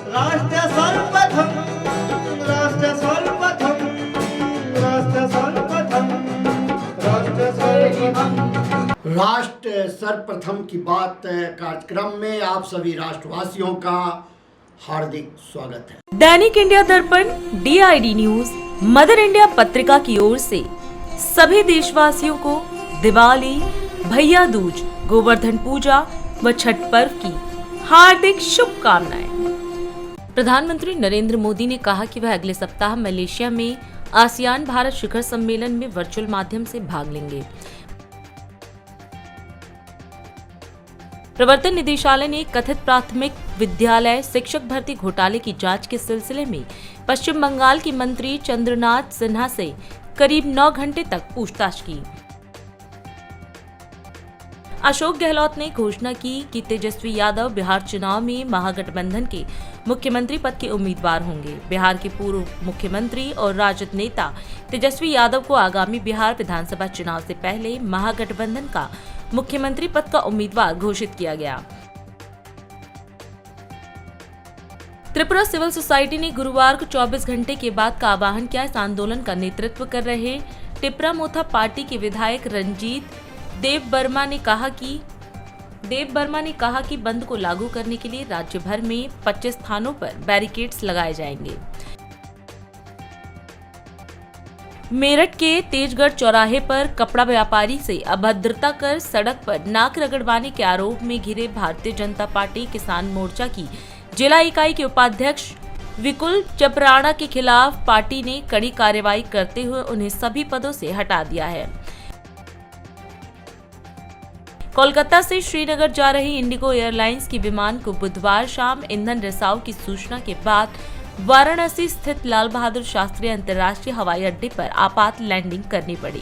राष्ट्र सर्वप्रथम, राष्ट्र सर्वप्रथम, राष्ट्र सर्वप्रथम, राष्ट्र सर्वप्रथम। राष्ट्र सर्वप्रथम की बात कार्यक्रम में आप सभी राष्ट्रवासियों का हार्दिक स्वागत है। दैनिक इंडिया दर्पण, DID न्यूज, मदर इंडिया पत्रिका की ओर से सभी देशवासियों को दिवाली, भैया दूज, गोवर्धन पूजा व छठ पर्व की हार्दिक शुभकामनाएं। प्रधानमंत्री नरेंद्र मोदी ने कहा कि वह अगले सप्ताह मलेशिया में आसियान भारत शिखर सम्मेलन में वर्चुअल माध्यम से भाग लेंगे। प्रवर्तन निदेशालय ने कथित प्राथमिक विद्यालय शिक्षक भर्ती घोटाले की जांच के सिलसिले में पश्चिम बंगाल की मंत्री चंद्रनाथ सिन्हा से करीब 9 घंटे तक पूछताछ की। अशोक गहलोत ने घोषणा की कि तेजस्वी यादव बिहार चुनाव में महागठबंधन के मुख्यमंत्री पद के उम्मीदवार होंगे। बिहार के पूर्व मुख्यमंत्री और राजद नेता तेजस्वी यादव को आगामी बिहार विधानसभा चुनाव से पहले महागठबंधन का मुख्यमंत्री पद का उम्मीदवार घोषित किया गया। त्रिपुरा सिविल सोसाइटी ने गुरुवार को 24 घंटे के बाद का आह्वान किया। इस आंदोलन का नेतृत्व कर रहे टिपरा मोथा पार्टी के विधायक रंजीत देव वर्मा ने कहा कि बंद को लागू करने के लिए राज्य भर में 25 स्थानों पर बैरिकेड्स लगाए जाएंगे। मेरठ के तेजगढ़ चौराहे पर कपड़ा व्यापारी से अभद्रता कर सड़क पर नाक रगड़वाने के आरोप में घिरे भारतीय जनता पार्टी किसान मोर्चा की जिला इकाई के उपाध्यक्ष विकुल चपराणा के खिलाफ पार्टी ने कड़ी कार्रवाई करते हुए उन्हें सभी पदों से हटा दिया है। कोलकाता से श्रीनगर जा रही इंडिगो एयरलाइंस की विमान को बुधवार शाम ईंधन रिसाव की सूचना के बाद वाराणसी स्थित लाल बहादुर शास्त्री अंतर्राष्ट्रीय हवाई अड्डे पर आपात लैंडिंग करनी पड़ी।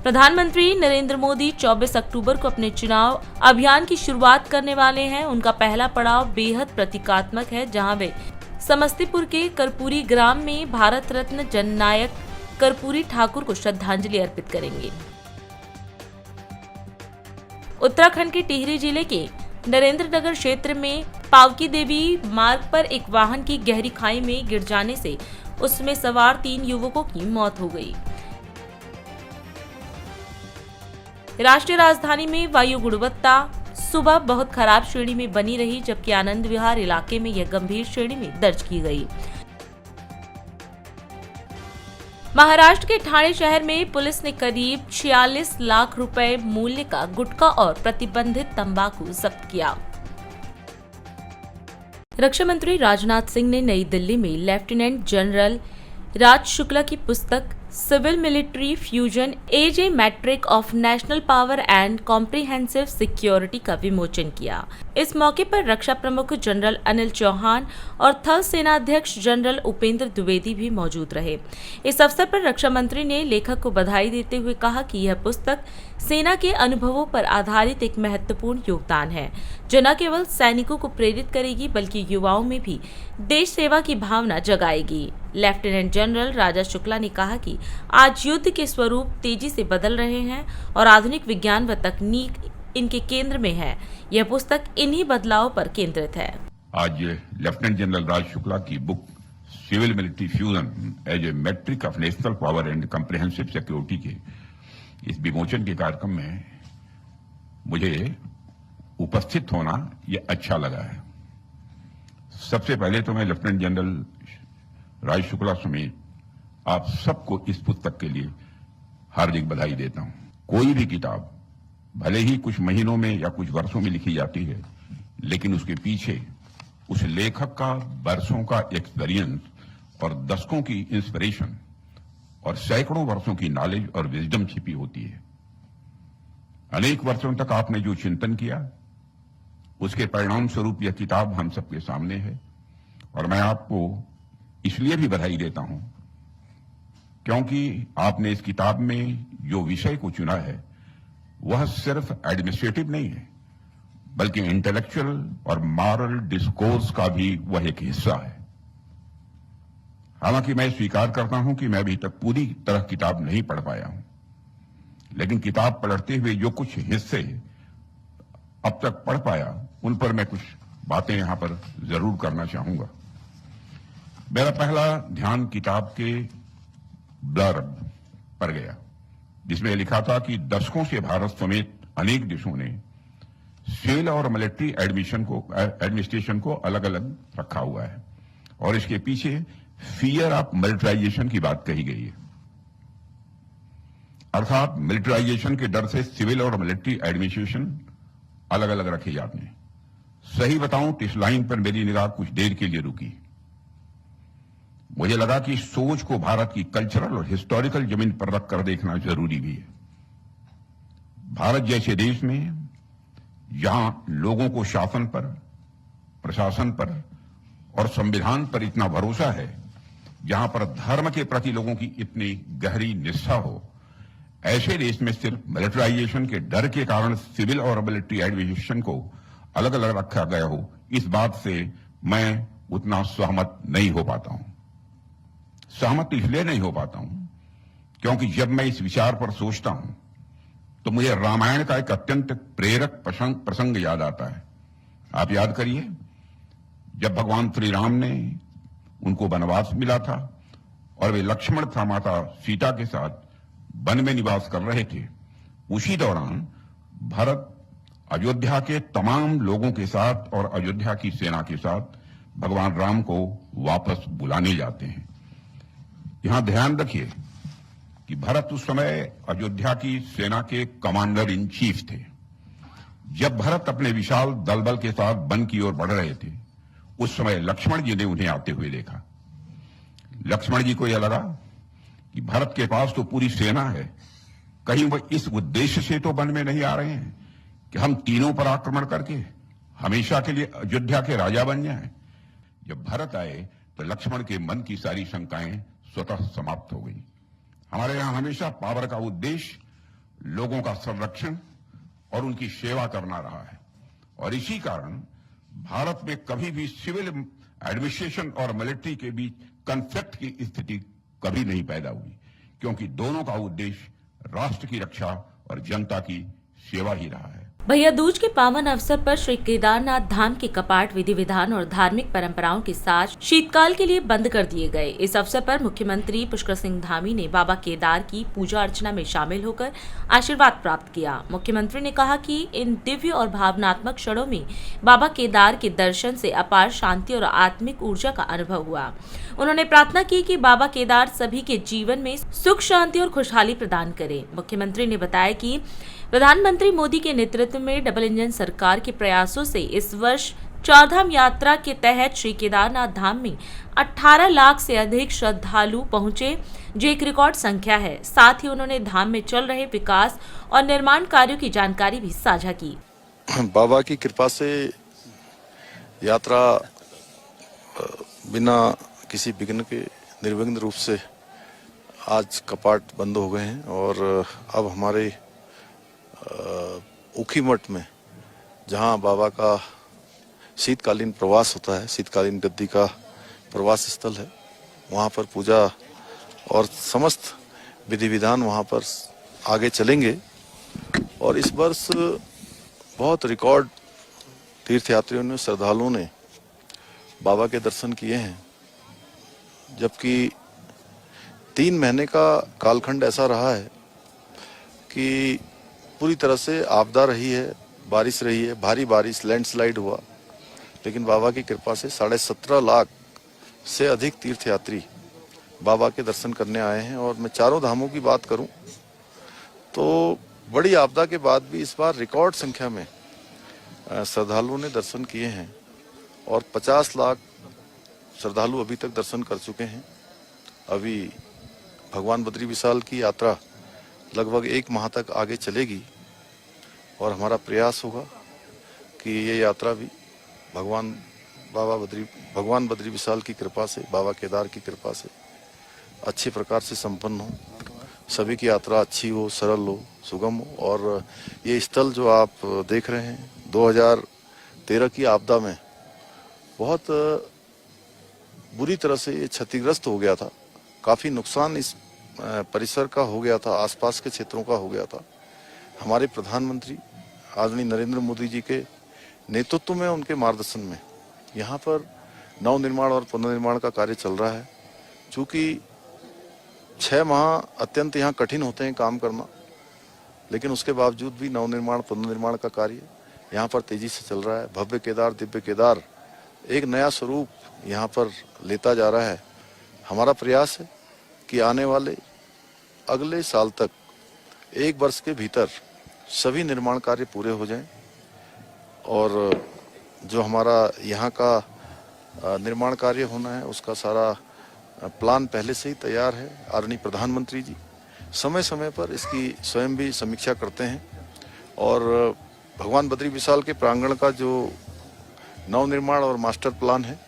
प्रधानमंत्री नरेंद्र मोदी 24 अक्टूबर को अपने चुनाव अभियान की शुरुआत करने वाले हैं। उनका पहला पड़ाव बेहद प्रतीकात्मक है, जहां वे समस्तीपुर के कर्पूरी ग्राम में भारत रत्न जननायक कर्पूरी ठाकुर को श्रद्धांजलि अर्पित करेंगे। उत्तराखंड के टिहरी जिले के नरेंद्र नगर क्षेत्र में पावकी देवी मार्ग पर एक वाहन की गहरी खाई में गिर जाने से उसमें सवार 3 युवकों की मौत हो गई। राष्ट्रीय राजधानी में वायु गुणवत्ता सुबह बहुत खराब श्रेणी में बनी रही, जबकि आनंद विहार इलाके में यह गंभीर श्रेणी में दर्ज की गई। महाराष्ट्र के ठाणे शहर में पुलिस ने करीब 46 लाख रुपए मूल्य का गुटखा और प्रतिबंधित तंबाकू जब्त किया। रक्षा मंत्री राजनाथ सिंह ने नई दिल्ली में लेफ्टिनेंट जनरल राज शुक्ला की पुस्तक civil military fusion as a metric of national power and comprehensive security का विमोचन किया। इस मौके पर रक्षा प्रमुख जनरल अनिल चौहान और थल सेनाध्यक्ष जनरल उपेंद्र द्विवेदी भी मौजूद रहे। इस अवसर पर रक्षा मंत्री ने लेखक को बधाई देते हुए कहा कि यह पुस्तक सेना के अनुभवों पर आधारित एक महत्वपूर्ण योगदान है, जो न केवल सैनिकों को प्रेरित करेगी बल्कि युवाओं में भी देश सेवा की भावना जगाएगी। लेफ्टिनेंट जनरल राजा शुक्ला ने कहा कि आज युद्ध के स्वरूप तेजी से बदल रहे हैं और आधुनिक विज्ञान व तकनीक इनके केंद्र में है। यह पुस्तक इन्हीं बदलाव पर केंद्रित है। आज लेफ्टिनेंट जनरल राज शुक्ला की book civil military fusion as a metric of national power and comprehensive security के इस विमोचन के कार्यक्रम में मुझे उपस्थित होना यह अच्छा लगा है। सबसे पहले तो मैं लेफ्टिनेंट जनरल राज शुक्ला समेत आप सबको इस पुस्तक के लिए हार्दिक बधाई देता हूं। कोई भी किताब भले ही कुछ महीनों में या कुछ वर्षों में लिखी जाती है, लेकिन उसके पीछे उस लेखक का बरसों का एक्सपीरियंस और दशकों की इंस्पिरेशन और सैकड़ों वर्षों की नॉलेज और विजडम छिपी होती है। अनेक वर्षों तक आपने जो चिंतन किया, उसके परिणाम स्वरूप यह किताब हम सबके सामने है। और मैं आपको इसलिए भी बधाई देता हूं क्योंकि आपने इस किताब में जो विषय को चुना है वह सिर्फ एडमिनिस्ट्रेटिव नहीं है, बल्कि इंटेलेक्चुअल और मॉरल डिस्कोर्स का भी वह एक हिस्सा है। हालांकि मैं स्वीकार करता हूं कि मैं अभी तक पूरी तरह किताब नहीं पढ़ पाया हूं, लेकिन किताब पढ़ते हुए जो कुछ हिस्से अब तक पढ़ पाया उन पर मैं कुछ बातें यहां पर जरूर करना चाहूंगा। मेरा पहला ध्यान किताब के ब्लर्ब पर गया, जिसमें लिखा था कि दशकों से भारत समेत अनेक देशों ने सिविल और मिलिट्री एडमिनिस्ट्रेशन को अलग अलग रखा हुआ है और इसके पीछे फियर ऑफ मिलिटराइजेशन की बात कही गई है। अर्थात मिलिटराइजेशन के डर से सिविल और मिलिट्री एडमिनिस्ट्रेशन अलग अलग रखे जाते हैं। सही बताऊं तो इस लाइन पर मेरी निगाह कुछ देर के लिए रुकी। मुझे लगा कि इस सोच को भारत की कल्चरल और हिस्टोरिकल जमीन पर रखकर देखना जरूरी भी है। भारत जैसे देश में जहां लोगों को शासन पर, प्रशासन पर और संविधान पर इतना भरोसा है, जहां पर धर्म के प्रति लोगों की इतनी गहरी निष्ठा हो, ऐसे देश में सिर्फ मिलिटराइजेशन के डर के कारण सिविल और मिलिट्री एडमिनिस्ट्रेशन को अलग अलग रखा गया हो, इस बात से मैं उतना सहमत नहीं हो पाता हूं। सहमत इसलिए नहीं हो पाता हूं क्योंकि जब मैं इस विचार पर सोचता हूं तो मुझे रामायण का एक अत्यंत प्रेरक प्रसंग याद आता है। आप याद करिए, जब भगवान श्री राम ने उनको वनवास मिला था और वे लक्ष्मण था माता सीता के साथ वन में निवास कर रहे थे, उसी दौरान भरत अयोध्या के तमाम लोगों के साथ और अयोध्या की सेना के साथ भगवान राम को वापस बुलाने जाते हैं। यहां ध्यान रखिए कि भरत उस समय अयोध्या की सेना के कमांडर इन चीफ थे। जब भरत अपने विशाल दलबल के साथ वन की ओर बढ़ रहे थे, उस समय लक्ष्मण जी ने उन्हें आते हुए देखा। लक्ष्मण जी को यह लगा कि भरत के पास तो पूरी सेना है, कहीं वह इस उद्देश्य से तो वन में नहीं आ रहे हैं कि हम तीनों पर आक्रमण करके हमेशा के लिए अयोध्या के राजा बन जाएं। जब भरत आए तो लक्ष्मण के मन की सारी शंकाएं स्वतः समाप्त हो गई। हमारे यहां हमेशा पावर का उद्देश्य लोगों का संरक्षण और उनकी सेवा करना रहा है और इसी कारण भारत में कभी भी सिविल एडमिनिस्ट्रेशन और मिलिट्री के बीच कॉन्फ्लिक्ट की स्थिति कभी नहीं पैदा हुई, क्योंकि दोनों का उद्देश्य राष्ट्र की रक्षा और जनता की सेवा ही रहा है। भैया दूज के पावन अवसर पर श्री केदारनाथ धाम के कपाट विधि विधान और धार्मिक परंपराओं के साथ शीतकाल के लिए बंद कर दिए गए। इस अवसर पर मुख्यमंत्री पुष्कर सिंह धामी ने बाबा केदार की पूजा अर्चना में शामिल होकर आशीर्वाद प्राप्त किया। मुख्यमंत्री ने कहा कि इन दिव्य और भावनात्मक क्षणों में बाबा केदार के दर्शन से अपार शांति और आत्मिक ऊर्जा का अनुभव हुआ। उन्होंने प्रार्थना की कि बाबा केदार सभी के जीवन में सुख, शांति और खुशहाली प्रदान करे। मुख्यमंत्री ने बताया कि प्रधानमंत्री मोदी के नेतृत्व में डबल इंजन सरकार के प्रयासों से इस वर्ष चारधाम यात्रा के तहत श्री केदारनाथ धाम में 18 लाख से अधिक श्रद्धालु पहुंचे, जो एक रिकॉर्ड संख्या है। साथ ही उन्होंने धाम में चल रहे विकास और निर्माण कार्यों की जानकारी भी साझा की। बाबा की कृपा से यात्रा बिना किसी विघ्न के निर्विघ्न रूप से आज कपाट बंद हो गए हैं और अब हमारे ऊखी मठ में, जहां बाबा का शीतकालीन प्रवास होता है, शीतकालीन गद्दी का प्रवास स्थल है, वहां पर पूजा और समस्त विधि विधान वहां पर आगे चलेंगे। और इस वर्ष बहुत रिकॉर्ड तीर्थयात्रियों ने, श्रद्धालुओं ने बाबा के दर्शन किए हैं, जबकि 3 महीने का कालखंड ऐसा रहा है कि पूरी तरह से आपदा रही है, बारिश रही है, भारी बारिश, लैंडस्लाइड हुआ, लेकिन बाबा की कृपा से 17.5 लाख से अधिक तीर्थयात्री बाबा के दर्शन करने आए हैं। और मैं चारों धामों की बात करूं तो बड़ी आपदा के बाद भी इस बार रिकॉर्ड संख्या में श्रद्धालुओं ने दर्शन किए हैं और 50 लाख श्रद्धालु अभी तक दर्शन कर चुके हैं। अभी भगवान बद्री विशाल की यात्रा लगभग 1 माह तक आगे चलेगी और हमारा प्रयास होगा कि ये यात्रा भी भगवान बद्री विशाल की कृपा से, बाबा केदार की कृपा से अच्छे प्रकार से संपन्न हो, सभी की यात्रा अच्छी हो, सरल हो, सुगम हो। और ये स्थल जो आप देख रहे हैं 2013 की आपदा में बहुत बुरी तरह से ये क्षतिग्रस्त हो गया था, काफी नुकसान इस परिसर का हो गया था, आसपास के क्षेत्रों का हो गया था। हमारे प्रधानमंत्री आदरणीय नरेंद्र मोदी जी के नेतृत्व में, उनके मार्गदर्शन में यहाँ पर नवनिर्माण और पुनर्निर्माण का कार्य चल रहा है। चूँकि 6 माह अत्यंत यहाँ कठिन होते हैं काम करना, लेकिन उसके बावजूद भी नवनिर्माण पुनर्निर्माण का कार्य यहाँ पर तेजी से चल रहा है। भव्य केदार, दिव्य केदार एक नया स्वरूप यहाँ पर लेता जा रहा है। हमारा प्रयास है कि आने वाले अगले साल तक 1 वर्ष के भीतर सभी निर्माण कार्य पूरे हो जाएं और जो हमारा यहाँ का निर्माण कार्य होना है उसका सारा प्लान पहले से ही तैयार है। आदरणीय प्रधानमंत्री जी समय समय पर इसकी स्वयं भी समीक्षा करते हैं और भगवान बद्री विशाल के प्रांगण का जो नवनिर्माण और मास्टर प्लान है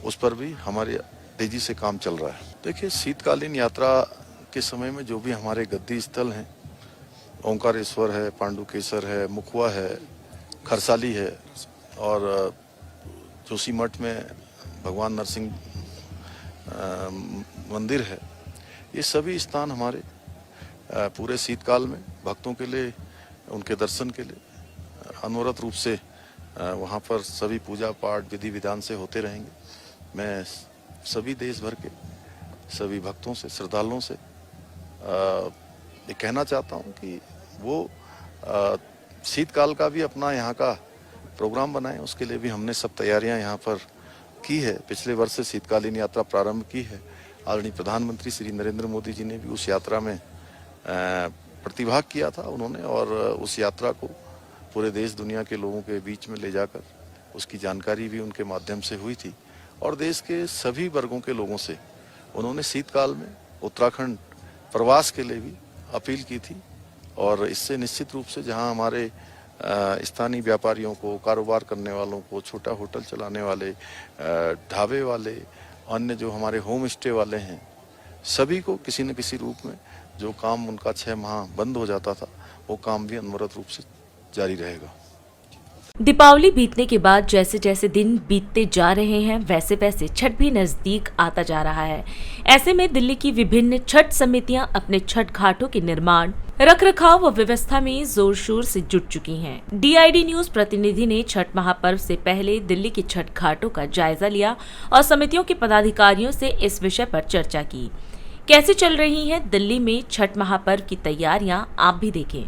उस पर भी हमारे तेजी से काम चल रहा है। देखिए, शीतकालीन यात्रा के समय में जो भी हमारे गद्दी स्थल हैं, ओंकारेश्वर है, पांडुकेश्वर है, मुखवा है, खरसाली है और जोशीमठ में भगवान नरसिंह मंदिर है, ये सभी स्थान हमारे पूरे शीतकाल में भक्तों के लिए, उनके दर्शन के लिए अनवरत रूप से वहाँ पर सभी पूजा पाठ विधि विधान से होते रहेंगे। मैं सभी देश भर के सभी भक्तों से, श्रद्धालुओं से ये कहना चाहता हूँ कि वो शीतकाल का भी अपना यहाँ का प्रोग्राम बनाएं। उसके लिए भी हमने सब तैयारियां यहाँ पर की है। पिछले वर्ष से शीतकालीन यात्रा प्रारंभ की है। आदरणीय प्रधानमंत्री श्री नरेंद्र मोदी जी ने भी उस यात्रा में प्रतिभाग किया था उन्होंने, और उस यात्रा को पूरे देश दुनिया के लोगों के बीच में ले जाकर उसकी जानकारी भी उनके माध्यम से हुई थी और देश के सभी वर्गों के लोगों से उन्होंने शीतकाल में उत्तराखंड प्रवास के लिए भी अपील की थी। और इससे निश्चित रूप से जहां हमारे स्थानीय व्यापारियों को, कारोबार करने वालों को, छोटा होटल चलाने वाले, ढाबे वाले, अन्य जो हमारे होम स्टे वाले हैं, सभी को किसी न किसी रूप में जो काम उनका 6 माह बंद हो जाता था वो काम भी अनवरत रूप से जारी रहेगा। दीपावली बीतने के बाद जैसे जैसे दिन बीतते जा रहे हैं वैसे वैसे छठ भी नजदीक आता जा रहा है। ऐसे में दिल्ली की विभिन्न छठ समितियां अपने छठ घाटों के निर्माण, रखरखाव व व्यवस्था में जोर शोर से जुट चुकी हैं। DID न्यूज प्रतिनिधि ने छठ महापर्व से पहले दिल्ली के छठ घाटों का जायजा लिया और समितियों के पदाधिकारियों से इस विषय पर चर्चा की। कैसे चल रही हैं दिल्ली में छठ महापर्व की तैयारियां, आप भी देखें।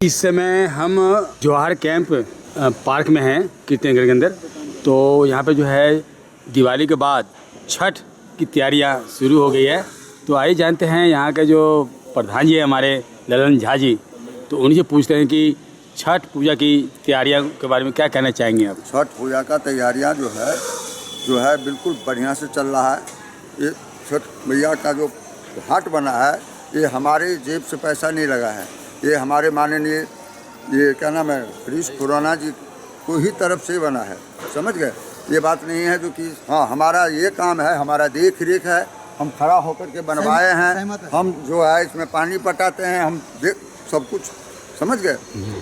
इस समय हम जवाहर कैंप पार्क में हैं, कीर्तनगर के अंदर। तो यहाँ पे जो है दिवाली के बाद छठ की तैयारियाँ शुरू हो गई है। तो आइए जानते हैं यहाँ के जो प्रधान जी है हमारे ललन झा जी, तो उन्हीं से पूछते हैं कि छठ पूजा की तैयारियाँ के बारे में क्या कहना चाहेंगे आप। छठ पूजा का तैयारियाँ जो है बिल्कुल बढ़िया से चल रहा है। ये छठ मैया का जो घाट बना है ये हमारे जेब से पैसा नहीं लगा है, ये हमारे माननीय ये क्या नाम है हरीश खुराना जी को ही तरफ से बना है, समझ गए। ये बात नहीं है जो कि हाँ हमारा ये काम है, हमारा देख रेख है, हम खड़ा होकर के बनवाए हैं, हम जो है इसमें पानी पटाते हैं, हम सब कुछ समझ गए।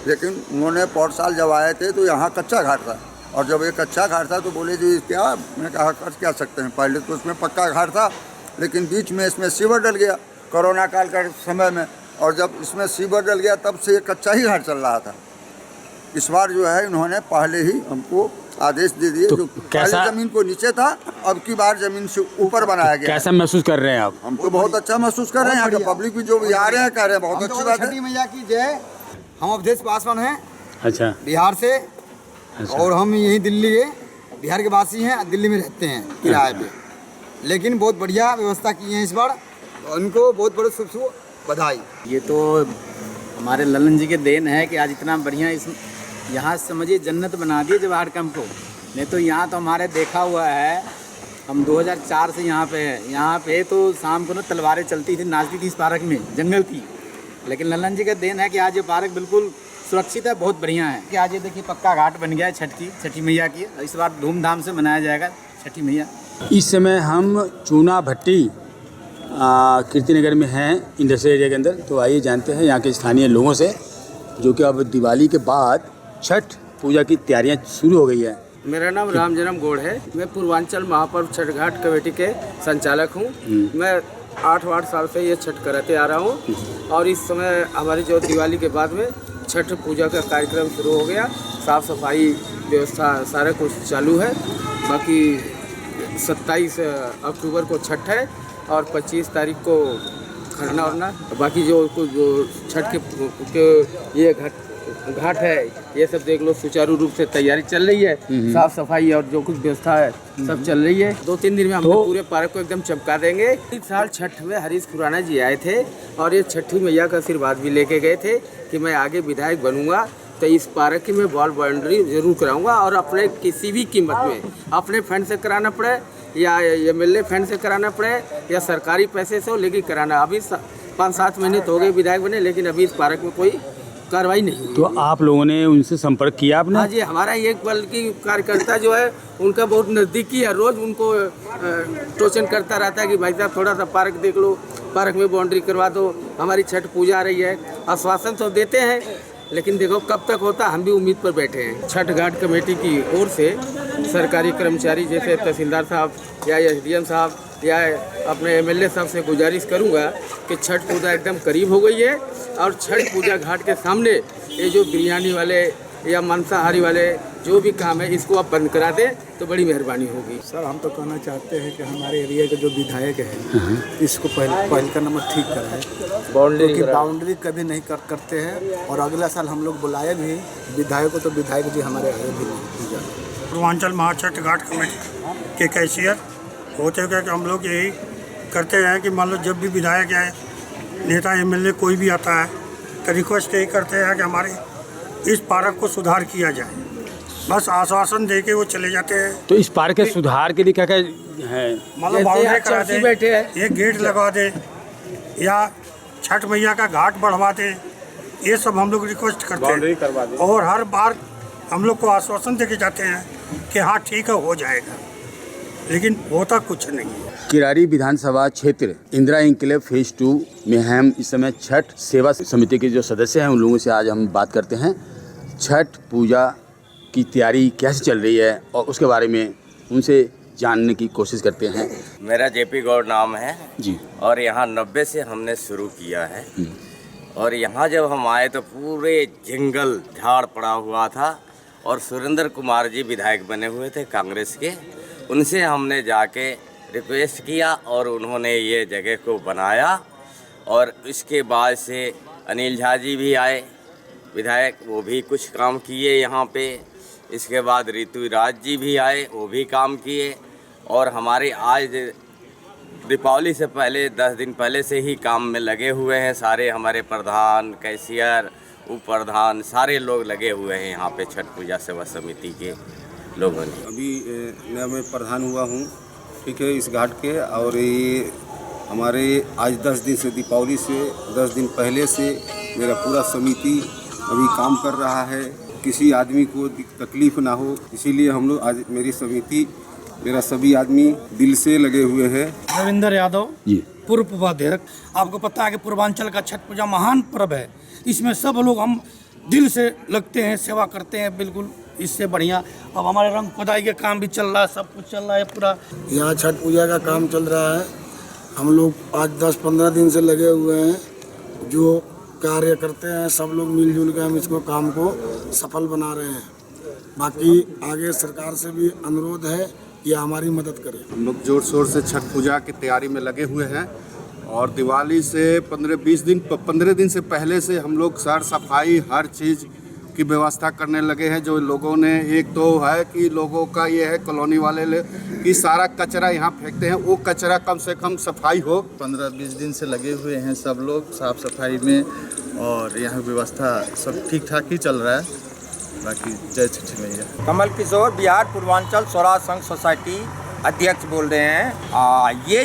लेकिन उन्होंने पौर साल जब आए थे तो यहाँ कच्चा घाट था, और जब ये कच्चा घाट था तो बोले जी क्या, मैंने कहा कर क्या सकते हैं। पहले तो उसमें पक्का घाट था, लेकिन बीच में इसमें सीवर डल गया कोरोना काल का समय में, और जब इसमें सीवर डल गया तब से ये कच्चा ही घाट चल रहा था। इस बार जो है इन्होंने पहले ही हमको आदेश दे दिए, तो जो पहले जमीन को नीचे था अब की बार जमीन से ऊपर बनाया गया। कैसा महसूस कर रहे हैं आप? हम तो बहुत अच्छा महसूस कर रहे हैं, यहाँ का पब्लिक भी जो भी आ रहे हैं कह रहे हैं बहुत अच्छी बात है। छठी मैया की जय। हम अवधेश पासवान हैं, अच्छा, बिहार से। अच्छा। और हम यहीं दिल्ली है, बिहार के वासी हैं, दिल्ली में रहते हैं किराए पे। लेकिन बहुत बढ़िया व्यवस्था की है इस बार, उनको बहुत बड़े शुभ शुभ बधाई। ये तो हमारे ललन जी के देन है कि आज इतना बढ़िया इस यहाँ समझिए जन्नत बना दिए जवाहर कैंप को। नहीं तो यहाँ तो हमारे देखा हुआ है, हम 2004 से यहाँ पे हैं। यहाँ पे तो शाम को ना तलवारें चलती थी, नाचती थी इस पार्क में, जंगल थी। लेकिन ललन जी का देन है कि आज ये पार्क बिल्कुल सुरक्षित है, बहुत बढ़िया है। कि आज ये देखिए पक्का घाट बन गया है छठी मैया की। इस बार धूमधाम से मनाया जाएगा छठी मैया। इस समय हम चूना भट्टी कीर्तिनगर में हैं, इंडस्ट्रियल एरिया के अंदर। तो आइए जानते हैं यहाँ के स्थानीय लोगों से, जो कि अब दिवाली के बाद छठ पूजा की तैयारियाँ शुरू हो गई है। मेरा नाम रामजन्म गौड़ है, मैं पूर्वांचल महापर्व छठ घाट कमेटी के संचालक हूँ। मैं 8 साल से ये छठ कराते आ रहा हूँ, और इस समय हमारी जो दिवाली के बाद में छठ पूजा का कार्यक्रम शुरू हो गया। साफ़ सफाई व्यवस्था सारा कुछ चालू है। बाकी 27 अक्टूबर को छठ है और 25 तारीख को खरना वरना। बाकी जो छठ के ये घाट है ये सब देख लो, सुचारू रूप से तैयारी चल रही है। साफ सफाई और जो कुछ व्यवस्था है सब चल रही है। 2-3 दिन में हम पूरे पार्क को एकदम चमका देंगे। इस साल छठ में हरीश खुराना जी आए थे और ये छठी मैया का आशीर्वाद भी लेके गए थे कि मैं आगे विधायक बनूंगा तो इस पार्क की मैं वॉल बाउंड्री जरूर कराऊंगा और अपने किसी भी कीमत में, अपने फंड से कराना पड़े या MLA फंड से कराना पड़े या सरकारी पैसे से हो, लेकिन कराना। अभी 5-7 महीने तो हो गए विधायक बने, लेकिन अभी इस पार्क में कोई कार्रवाई नहीं। तो आप लोगों ने उनसे संपर्क किया आपने? हाँ जी, हमारा एक बल्कि कार्यकर्ता जो है उनका बहुत नज़दीकी है, रोज़ उनको टोचन करता रहता है कि भाई साहब थोड़ा सा पार्क देख लो, पार्क में बाउंड्री करवा दो, हमारी छठ पूजा आ रही है। आश्वासन तो देते हैं, लेकिन देखो कब तक होता, हम भी उम्मीद पर बैठे हैं। छठ घाट कमेटी की ओर से सरकारी कर्मचारी जैसे तहसीलदार साहब या SDM साहब या अपने MLA साहब से गुजारिश करूंगा कि छठ पूजा एकदम करीब हो गई है और छठ पूजा घाट के सामने ये जो बिरयानी वाले या मांसाहारी वाले जो भी काम है इसको आप बंद करा दें तो बड़ी मेहरबानी होगी। सर हम तो कहना चाहते हैं कि हमारे एरिया के जो विधायक है इसको पहल का नंबर ठीक कराएं, क्योंकि बाउंड्री कभी नहीं करते हैं और अगला साल हम लोग बुलाए भी विधायक को, तो विधायक जी हमारे आए भी नहीं। पूर्वांचल महाछठ घाट कमेटी के कैशियर होते हुए कि हम लोग यही करते हैं कि मान लो जब भी विधायक या नेता MLA कोई भी आता है तो रिक्वेस्ट यही करते हैं कि हमारे इस पार्क को सुधार किया जाए। बस आश्वासन दे के वो चले जाते हैं। तो इस पार्क के सुधार के लिए क्या क्या है? मान लो बाउंड्री करा दे, एक गेट लगवा दे या छठ मैया का घाट बढ़वा दे, ये सब हम लोग रिक्वेस्ट करते हैं और हर बार हम लोग को आश्वासन दे के जाते हैं कि हाँ ठीक है हो जाएगा, लेकिन होता कुछ नहीं है। किरारी विधानसभा क्षेत्र इंदिरा एन्क्लेव फेज 2 में हम इस समय छठ सेवा समिति के जो सदस्य हैं उन लोगों से आज हम बात करते हैं। छठ पूजा की तैयारी कैसे चल रही है और उसके बारे में उनसे जानने की कोशिश करते हैं। मेरा JP गौड़ नाम है जी और यहाँ 90 से हमने शुरू किया है और यहाँ जब हम आए तो पूरे जंगल झाड़ पड़ा हुआ था और सुरेंद्र कुमार जी विधायक बने हुए थे कांग्रेस के, उनसे हमने जाके रिक्वेस्ट किया और उन्होंने ये जगह को बनाया और इसके बाद से अनिल झा जी भी आए विधायक, वो भी कुछ काम किए यहाँ पे। इसके बाद ऋतुराज जी भी आए, वो भी काम किए और हमारे आज दीपावली से पहले 10 दिन पहले से ही काम में लगे हुए हैं सारे हमारे प्रधान, कैशियर, उप प्रधान सारे लोग लगे हुए हैं यहाँ पे छठ पूजा सेवा समिति के लोगों ने। अभी मैं प्रधान हुआ हूँ, ठीक है, इस घाट के। और ये हमारे आज 10 दिन से, दीपावली से 10 दिन पहले से मेरा पूरा समिति अभी काम कर रहा है, किसी आदमी को तकलीफ ना हो, इसीलिए हम लोग आज मेरी समिति, मेरा सभी आदमी दिल से लगे हुए हैं। रविंदर यादव पूर्व उपाध्यक्ष। आपको पता है कि पूर्वांचल का छठ पूजा महान पर्व है, इसमें सब लोग हम दिल से लगते हैं, सेवा करते हैं, बिल्कुल इससे बढ़िया। अब हमारे रंग खुदाई के काम भी चल रहा है, सब कुछ चल रहा है पूरा। यहाँ छठ पूजा का काम चल रहा है, हम लोग आज 10-15 दिन से लगे हुए हैं, जो कार्य करते हैं सब लोग मिलजुल के हम इसको काम को सफल बना रहे हैं। बाकी आगे सरकार से भी अनुरोध है कि हमारी मदद करें। हम लोग जोर शोर से छठ पूजा की तैयारी में लगे हुए हैं और दिवाली से 15 दिन से पहले से हम लोग साफ सफाई हर चीज़ की व्यवस्था करने लगे हैं। जो लोगों ने, एक तो है कि लोगों का ये है कॉलोनी वाले कि सारा कचरा यहाँ फेंकते हैं, वो कचरा कम से कम सफाई हो। 15-20 दिन से लगे हुए हैं सब लोग साफ सफाई में और यहाँ व्यवस्था सब ठीक ठाक ही चल रहा है। बाकी जय छठी मैया। कमल किशोर, बिहार पूर्वांचल स्वराज संघ सोसाइटी अध्यक्ष बोल रहे हैं। ये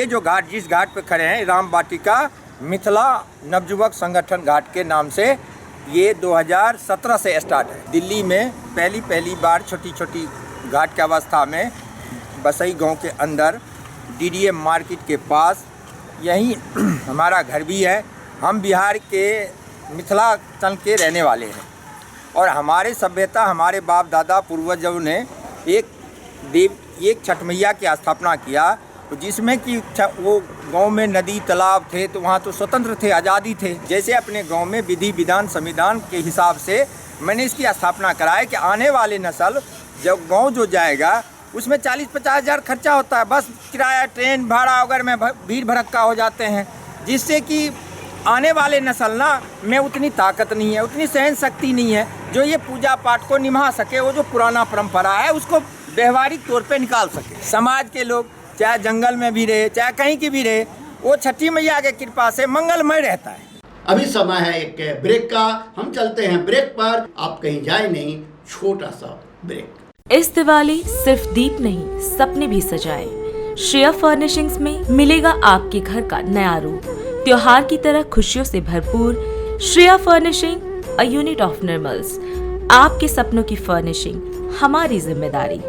जो घाट, जिस घाट पे खड़े हैं, राम वाटिका मिथिला नवयुवक संगठन घाट के नाम से ये 2017 से स्टार्ट है। दिल्ली में पहली बार छोटी छोटी घाट की अवस्था में बसई गांव के अंदर DDM मार्केट के पास यहीं हमारा घर भी है। हम बिहार के मिथिलांचल के रहने वाले हैं और हमारे सभ्यता, हमारे बाप दादा पूर्वजों ने एक छठ मैया की स्थापना किया, तो जिसमें कि वो गांव में नदी तालाब थे तो वहाँ तो स्वतंत्र थे, आज़ादी थे। जैसे अपने गांव में विधि विधान संविधान के हिसाब से मैंने इसकी स्थापना करा है कि आने वाली नस्ल जब गांव जो जाएगा उसमें 40-50 हज़ार खर्चा होता है, बस किराया ट्रेन भाड़ा वगैरह में भीड़ भड़क्का हो जाते हैं, जिससे कि आने वाले नस्ल ना में उतनी ताकत नहीं है, उतनी सहन शक्ति नहीं है जो ये पूजा पाठ को निभा सके, वो जो पुराना परंपरा है उसको व्यवहारिक तौर पे निकाल सके। समाज के लोग चाहे जंगल में भी रहे चाहे कहीं की भी रहे, वो छठी मैया के कृपा से मंगलमय रहता है। अभी समय है एक ब्रेक का, हम चलते हैं ब्रेक पर, आप कहीं जाए नहीं, छोटा सा ब्रेक। इस दिवाली सिर्फ दीप नहीं सपने भी सजाए। श्रेया फर्निशिंग्स में मिलेगा आपके घर का नया रूप। त्योहार की तरह खुशियों से भरपूर Shreya furnishing, a unit of Nirmal's. आपके सपनों की फर्निशिंग हमारी जिम्मेदारी।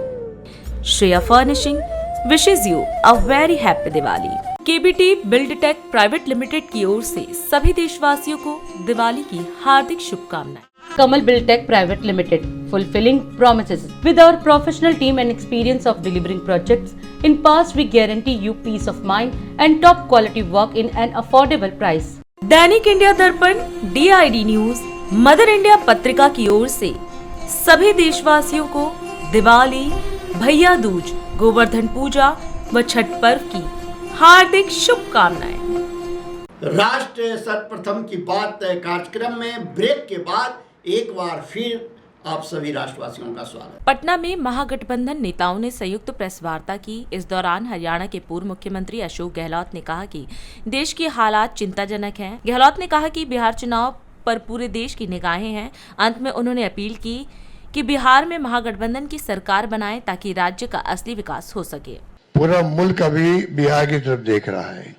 Shreya furnishing wishes you a very happy Diwali. KBT Buildtech private limited की ओर से सभी देशवासियों को दिवाली की हार्दिक शुभकामनाएं। Kamal Buildtech Private Limited, fulfilling promises. With our professional team and experience of delivering projects, in past we guarantee you peace of mind and top quality work in an affordable price. Dainik India दर्पण, DID news, mother India पत्रिका की ओर से सभी देशवासियों को दिवाली, भैया दूज, गोवर्धन पूजा व छठ पर्व की हार्दिक शुभकामनाएं। राष्ट्र सर्वप्रथम की बात कार्यक्रम में ब्रेक के बाद एक बार फिर आप सभी राष्ट्रवासियों का स्वागत। पटना में महागठबंधन नेताओं ने संयुक्त प्रेस वार्ता की। इस दौरान हरियाणा के पूर्व मुख्यमंत्री अशोक गहलोत ने कहा कि देश के हालात चिंताजनक हैं। गहलोत ने कहा कि बिहार चुनाव पर पूरे देश की निगाहें हैं। अंत में उन्होंने अपील की कि बिहार में महागठबंधन की सरकार बनाएं ताकि राज्य का असली विकास हो सके। पूरा मुल्क अभी बिहार की तरफ देख रहा है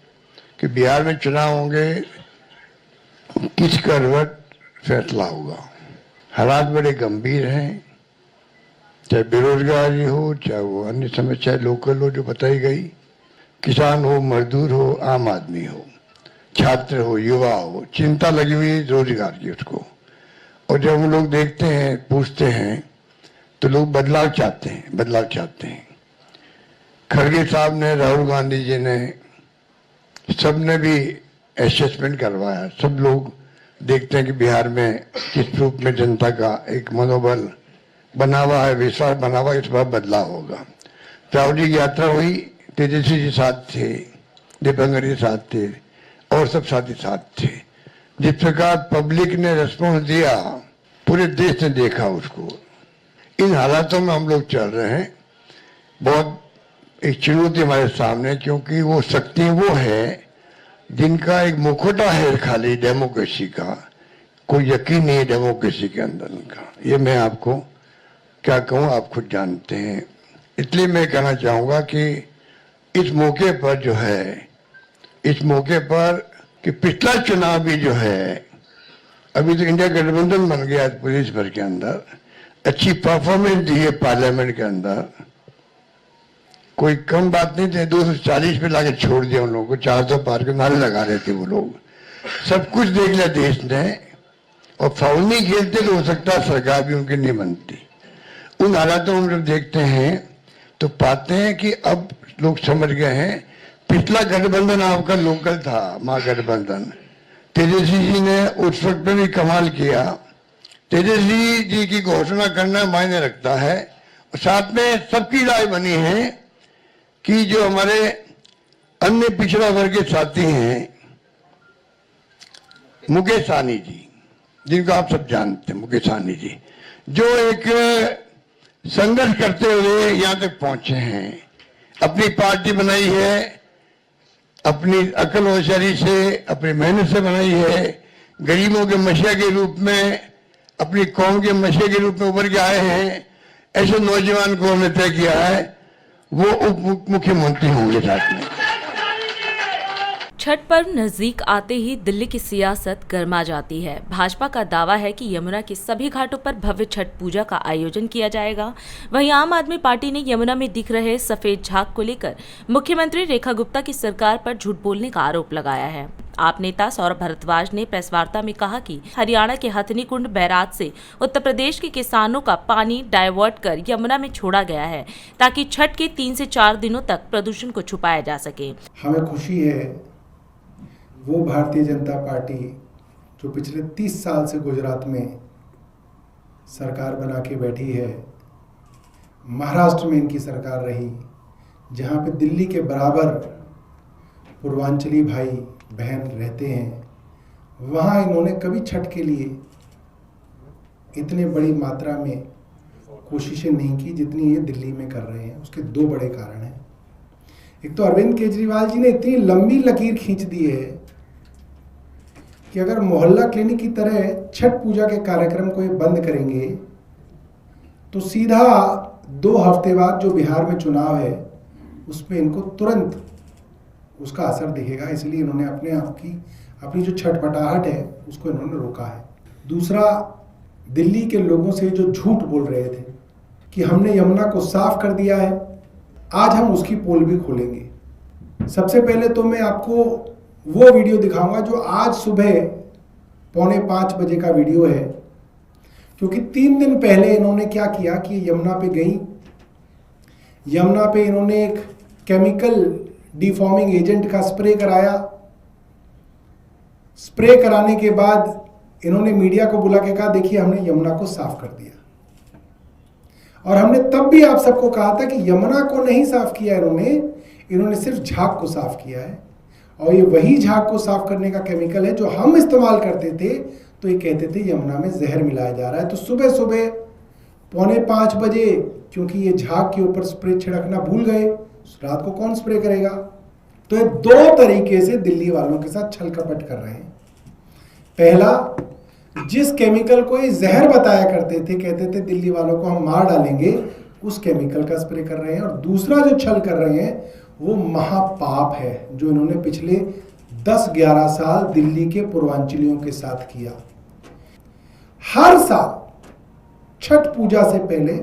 कि बिहार में चुनाव होंगे, किस करवट फैसला होगा। हालात बड़े गंभीर हैं, चाहे बेरोजगारी हो, चाहे वो अन्य समस्या लोकल हो जो बताई गई, किसान हो, मजदूर हो, आम आदमी हो, छात्र हो, युवा हो, चिंता लगी हुई है रोजगार की उसको। और जब हम लोग देखते हैं, पूछते हैं, तो लोग बदलाव चाहते हैं। खड़गे साहब ने, राहुल गांधी जी ने, सबने भी असेसमेंट करवाया। सब लोग देखते हैं कि बिहार में किस रूप में जनता का एक मनोबल बना हुआ है, विश्वास बना हुआ, इस बार बदलाव होगा। राहुल जी की यात्रा हुई, तेजस्वी जी साथ थे, दीपंकर जी साथ थे और सब साथी साथ थे। जिस प्रकार पब्लिक ने रेस्पॉन्स दिया, पूरे देश ने देखा उसको। इन हालातों में हम लोग चल रहे हैं। बहुत एक चुनौती हमारे सामने, क्योंकि वो शक्ति वो है जिनका एक मुखौटा है खाली डेमोक्रेसी का, कोई यकीन नहीं है डेमोक्रेसी के अंदर उनका। ये मैं आपको क्या कहूँ, आप खुद जानते हैं। इसलिए मैं कहना चाहूँगा कि इस मौके पर जो है, इस मौके पर कि पिछला चुनाव भी जो है, अभी तो इंडिया गठबंधन बन गया पुलिस भर के अंदर, अच्छी परफॉर्मेंस दी है पार्लियामेंट के अंदर, कोई कम बात नहीं थे। 240 पे लाके छोड़ दिया उन लोगों को, 400 पार के नारे लगा रहे थे वो लोग। सब कुछ देख लिया देश ने, और फाउल नहीं खेलते तो हो सकता सरकार भी उनकी नहीं बनती। उन हालातों में जब देखते हैं तो पाते हैं कि अब लोग समझ गए हैं। पिछला गठबंधन आपका लोकल था, महागठबंधन, तेजस्वी जी ने उस वक्त में भी कमाल किया। तेजस्वी जी की घोषणा करना मायने रखता है। और साथ में सबकी राय बनी है कि जो हमारे अन्य पिछड़ा वर्ग के साथी हैं, मुकेश सहनी जी, जिनको आप सब जानते हैं, मुकेश सहनी जी, जो एक संघर्ष करते हुए यहाँ तक पहुंचे हैं, अपनी पार्टी बनाई है, अपनी अकल होशियारी से, अपनी मेहनत से बनाई है, गरीबों के मसीहा के रूप में, अपनी कौम के मसीहा के रूप में उभर के आए हैं। ऐसे नौजवान को हमने तय किया है वो उप मुख्यमंत्री होंगे साथ में। छठ पर्व नजदीक आते ही दिल्ली की सियासत गर्मा जाती है। भाजपा का दावा है कि यमुना के सभी घाटों पर भव्य छठ पूजा का आयोजन किया जाएगा। वहीं आम आदमी पार्टी ने यमुना में दिख रहे सफेद झाग को लेकर मुख्यमंत्री रेखा गुप्ता की सरकार पर झूठ बोलने का आरोप लगाया है। आप नेता सौरभ भारद्वाज ने प्रेस वार्ता में कहा कि हरियाणा के हथनी कुंड बैराज से उत्तर प्रदेश के किसानों का पानी डाइवर्ट कर यमुना में छोड़ा गया है ताकि छठ के 3 से 4 दिनों तक प्रदूषण को छुपाया जा सके। हमें खुशी है वो भारतीय जनता पार्टी जो पिछले 30 साल से गुजरात में सरकार बना के बैठी है, महाराष्ट्र में इनकी सरकार रही, जहाँ पे दिल्ली के बराबर पूर्वांचली भाई बहन रहते हैं, वहाँ इन्होंने कभी छठ के लिए इतने बड़ी मात्रा में कोशिशें नहीं की जितनी ये दिल्ली में कर रहे हैं। उसके दो बड़े कारण हैं। एक तो अरविंद केजरीवाल जी ने इतनी लंबी लकीर खींच दी है कि अगर मोहल्ला क्लिनिक की तरह छठ पूजा के कार्यक्रम को ये बंद करेंगे तो सीधा 2 हफ्ते बाद जो बिहार में चुनाव है उसमें इनको तुरंत उसका असर दिखेगा। इसलिए इन्होंने अपनी जो छटपटाहट है उसको इन्होंने रोका है। दूसरा, दिल्ली के लोगों से जो झूठ बोल रहे थे कि हमने यमुना को साफ कर दिया है, आज हम उसकी पोल भी खोलेंगे। सबसे पहले तो मैं आपको वो वीडियो दिखाऊंगा जो आज सुबह 4:45 बजे का वीडियो है, क्योंकि 3 दिन पहले इन्होंने क्या किया कि यमुना पे गई, यमुना पे इन्होंने एक केमिकल डिफॉर्मिंग एजेंट का स्प्रे कराया। स्प्रे कराने के बाद इन्होंने मीडिया को बुला के कहा देखिए हमने यमुना को साफ कर दिया। और हमने तब भी आप सबको कहा था कि यमुना को नहीं साफ किया इन्होंने सिर्फ झाग को साफ किया है। और ये वही झाग को साफ करने का केमिकल है जो हम इस्तेमाल करते थे, तो ये कहते थे यमुना में जहर मिलाया जा रहा है। तो सुबह सुबह 4:45 बजे, क्योंकि ये झाग के ऊपर स्प्रे छिड़कना भूल गए, रात को कौन स्प्रे करेगा। तो ये 2 तरीके से दिल्ली वालों के साथ छल कपट कर रहे हैं। पहला, जिस केमिकल को ये जहर बताया करते थे, कहते थे दिल्ली वालों को हम मार डालेंगे, उस केमिकल का स्प्रे कर रहे हैं। और दूसरा जो छल कर रहे हैं वो महापाप है जो इन्होंने पिछले 10-11 साल दिल्ली के पूर्वांचलियों के साथ किया। हर साल छठ पूजा से पहले,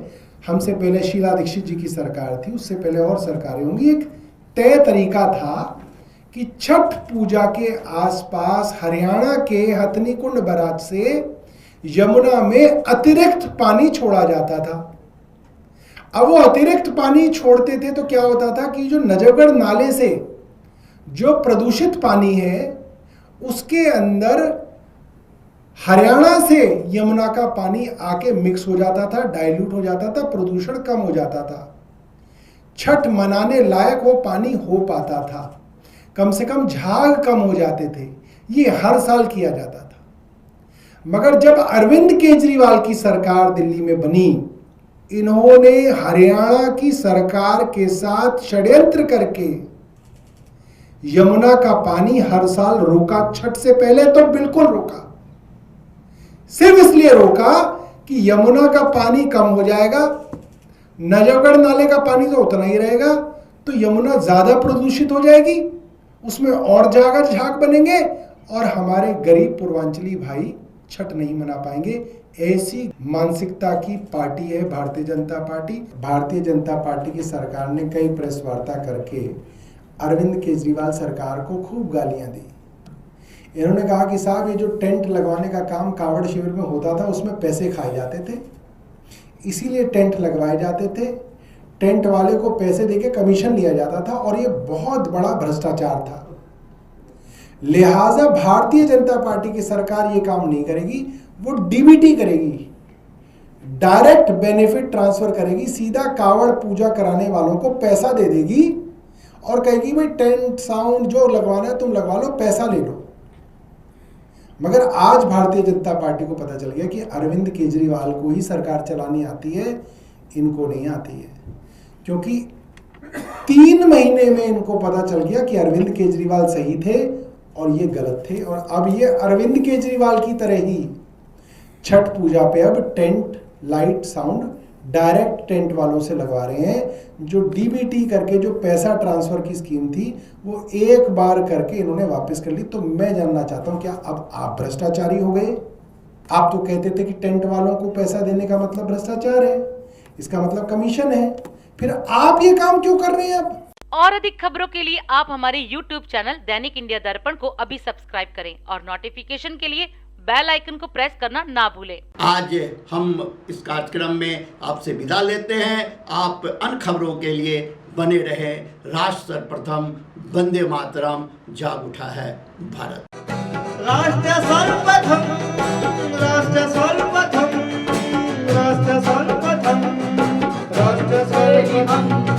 हमसे पहले शीला दीक्षित जी की सरकार थी, उससे पहले और सरकारें होंगी, एक तय तरीका था कि छठ पूजा के आसपास हरियाणा के हथनी कुंड बैराज से यमुना में अतिरिक्त पानी छोड़ा जाता था। अब वो अतिरिक्त पानी छोड़ते थे तो क्या होता था कि जो नजफगढ़ नाले से जो प्रदूषित पानी है उसके अंदर हरियाणा से यमुना का पानी आके मिक्स हो जाता था, डाइल्यूट हो जाता था, प्रदूषण कम हो जाता था, छठ मनाने लायक वो पानी हो पाता था, कम से कम झाग कम हो जाते थे। ये हर साल किया जाता था। मगर जब अरविंद केजरीवाल की सरकार दिल्ली में बनी, इन्होंने हरियाणा की सरकार के साथ षड्यंत्र करके यमुना का पानी हर साल रोका। छठ से पहले तो बिल्कुल रोका, सिर्फ इसलिए रोका कि यमुना का पानी कम हो जाएगा, नजफगढ़ नाले का पानी तो उतना ही रहेगा, तो यमुना ज्यादा प्रदूषित हो जाएगी, उसमें और झाग बनेंगे और हमारे गरीब पूर्वांचली भाई छठ नहीं मना पाएंगे। ऐसी मानसिकता की पार्टी है भारतीय जनता पार्टी। भारतीय जनता पार्टी की सरकार ने कई प्रेस वार्ता करके अरविंद केजरीवाल सरकार को खूब गालियां दी। इन्होंने कहा कि साहब ये जो टेंट लगवाने का काम कांवड़ शिविर में होता था उसमें पैसे खाए जाते थे, इसीलिए टेंट लगवाए जाते थे, टेंट वाले को पैसे देके कमीशन लिया जाता था और ये बहुत बड़ा भ्रष्टाचार था। लिहाजा भारतीय जनता पार्टी की सरकार ये काम नहीं करेगी, वो डीबीटी करेगी, डायरेक्ट बेनिफिट ट्रांसफर करेगी, सीधा कावड़ पूजा कराने वालों को पैसा दे देगी और कहेगी भाई टेंट साउंड जो लगवाना है तुम लगवा लो, पैसा ले लो। मगर आज भारतीय जनता पार्टी को पता चल गया कि अरविंद केजरीवाल को ही सरकार चलानी आती है, इनको नहीं आती है, क्योंकि 3 महीने में इनको पता चल गया कि अरविंद केजरीवाल सही थे और ये गलत थे। और अब ये अरविंद केजरीवाल की तरह ही छठ पूजा पे अब tent light sound direct tent वालों से लगवा रहे हैं। जो डीबीटी करके जो पैसा ट्रांसफर की स्कीम थी वो एक बार करके इन्होंने वापस कर ली। तो मैं जानना चाहता हूं क्या अब आप भ्रष्टाचारी हो गए? आप तो कहते थे कि टेंट वालों को पैसा देने का मतलब भ्रष्टाचार है, इसका मतलब कमीशन है, फिर आप ये काम क्यों कर रहे हैं अब? और अधिक खबरों के लिए आप हमारे YouTube चैनल दैनिक इंडिया दर्पण को अभी सब्सक्राइब करें और नोटिफिकेशन के लिए बेल आइकन को प्रेस करना ना भूलें। आज हम इस कार्यक्रम में आपसे विदा लेते हैं। आप अन्य खबरों के लिए बने रहे। राष्ट्र सर्वप्रथम, वंदे मातरम, जाग उठा है भारत। राष्ट्र सर्वप्रथम, राष्ट्र सर्वप्रथम। शिवम